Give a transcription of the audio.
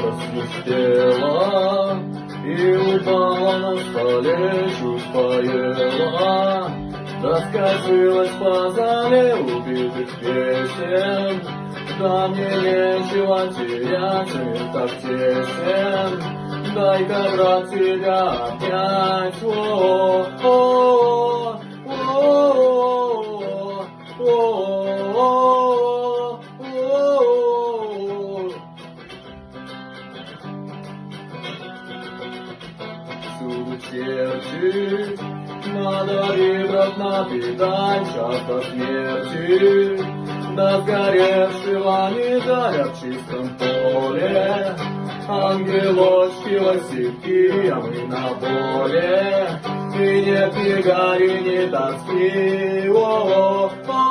просвистела и упала на столе, чуть поела. Раскатилась по зале убитых песен, да мне нечего терять, мир так тесен. Дай-ка, брат, тебя обнять. О-о-о, о-о-о, о-о-о, о-о-о. Всюду черти, надо ребрат напитать часто смерти. До сгоревшего медаля в чистом поле. Ангелочки, васильки, а мы на воле. И нет ни гари, ни тоски. О-о-о.